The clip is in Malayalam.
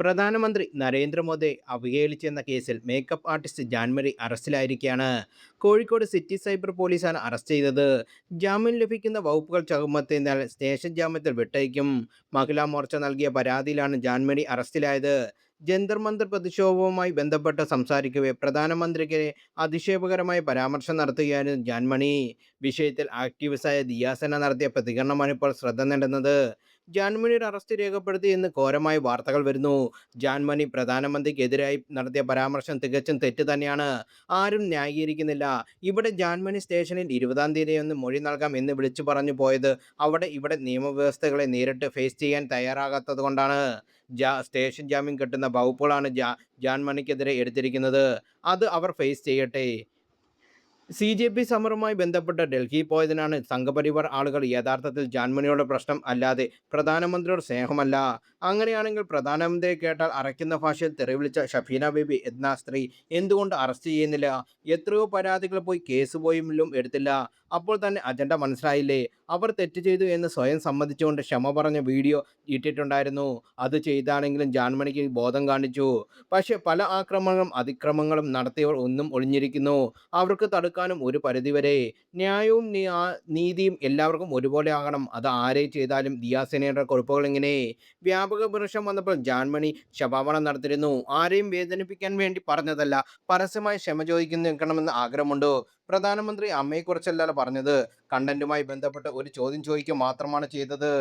പ്രധാനമന്ത്രി നരേന്ദ്രമോദിയെ അവഹേളിച്ചെന്ന കേസിൽ മേക്കപ്പ് ആർട്ടിസ്റ്റ് ജാൻമരി അറസ്റ്റിലായിരിക്കുകയാണ്. കോഴിക്കോട് സിറ്റി സൈബർ പോലീസാണ് അറസ്റ്റ് ചെയ്തത്. ജാമ്യം ലഭിക്കുന്ന വകുപ്പുകൾ ചുമത്തിയതിനാൽ സ്റ്റേഷൻ ജാമ്യത്തിൽ വിട്ടയക്കും. മഹിളാ മോർച്ച നൽകിയ പരാതിയിലാണ് ജാൻമണി അറസ്റ്റിലായത്. ജന്തർ മന്തർ പ്രതിഷേധവുമായി ബന്ധപ്പെട്ട് സംസാരിക്കവേ പ്രധാനമന്ത്രിക്കെതിരെ അധിക്ഷേപകരമായ പരാമർശം നടത്തുകയായിരുന്നു ജാൻമണി. വിഷയത്തിൽ ആക്ടിവിസ്റ്റായ ദിയാസന നടത്തിയ പ്രതികരണമാണ് ഇപ്പോൾ ശ്രദ്ധ നേടുന്നത്. ജാൻമണിയുടെ അറസ്റ്റ് രേഖപ്പെടുത്തി എന്ന് ഘോരമായ വാർത്തകൾ വരുന്നു. ജാൻമണി പ്രധാനമന്ത്രിക്കെതിരായി നടത്തിയ പരാമർശം തികച്ചും തെറ്റ് തന്നെയാണ്. ആരും ന്യായീകരിക്കുന്നില്ല. ഇവിടെ ജാൻമണി സ്റ്റേഷനിൽ 20-ാം തീയതി ഒന്ന് മൊഴി നൽകാം എന്ന് വിളിച്ചു പറഞ്ഞു പോയത് അവിടെ ഇവിടെ നിയമവ്യവസ്ഥകളെ നേരിട്ട് ഫേസ് ചെയ്യാൻ തയ്യാറാകാത്തത് കൊണ്ടാണ്. സ്റ്റേഷൻ ജാമ്യം കിട്ടുന്ന വകുപ്പുകളാണ് ജാൻമണിക്കെതിരെ എടുത്തിരിക്കുന്നത്. അത് അവർ ഫേസ് ചെയ്യട്ടെ. CJP സമരവുമായി ബന്ധപ്പെട്ട് ഡൽഹി പോയതിനാണ് സംഘപരിവാർ ആളുകൾ. യഥാർത്ഥത്തിൽ ജാൻമണിയോട് പ്രശ്നം അല്ലാതെ പ്രധാനമന്ത്രിയോട് സ്നേഹമല്ല. അങ്ങനെയാണെങ്കിൽ പ്രധാനമന്ത്രിയെ കേട്ടാൽ അറയ്ക്കുന്ന ഭാഷയിൽ തെറി വിളിച്ച ഷഫീന ബീബി എന്ന സ്ത്രീ എന്തുകൊണ്ട് അറസ്റ്റ് ചെയ്യുന്നില്ല? എത്രയോ പരാതികൾ പോയി കേസ് പോലും എടുത്തില്ല. അപ്പോൾ തന്നെ അജണ്ട മനസ്സിലായില്ലേ? അവർ തെറ്റ് ചെയ്തു എന്ന് സ്വയം സമ്മതിച്ചുകൊണ്ട് ക്ഷമ പറഞ്ഞ വീഡിയോ ഇട്ടിട്ടുണ്ടായിരുന്നു. അത് ചെയ്താണെങ്കിലും ജാൻമണിക്ക് ബോധം കാണിച്ചു. പക്ഷേ പല ആക്രമണങ്ങളും അതിക്രമങ്ങളും നടത്തിയവർ ഒന്നും ഒളിഞ്ഞിരിക്കുന്നു. അവർക്ക് തടുക്കാനും ഒരു പരിധിവരെ. ന്യായവും നീതിയും എല്ലാവർക്കും ഒരുപോലെ ആകണം. അത് ആരെ ചെയ്താലും. ദിയാസേനയുടെ കുറിപ്പുകൾ ഇങ്ങനെ. വ്യാപക വിമർശനം വന്നപ്പോൾ ജാൻമണി ക്ഷമാപണം നടത്തിയിരുന്നു. ആരെയും വേദനിപ്പിക്കാൻ വേണ്ടി പറഞ്ഞതല്ല, പരസ്യമായി ക്ഷമ ചോദിക്കണമെന്ന് ആഗ്രഹമുണ്ട്. പ്രധാനമന്ത്രി അമ്മയെക്കുറിച്ചല്ല പറഞ്ഞത്, കണ്ടന്റുമായി ബന്ധപ്പെട്ട് ഒരു ചോദ്യം ചോദിക്കുക മാത്രമാണ് ചെയ്തത്.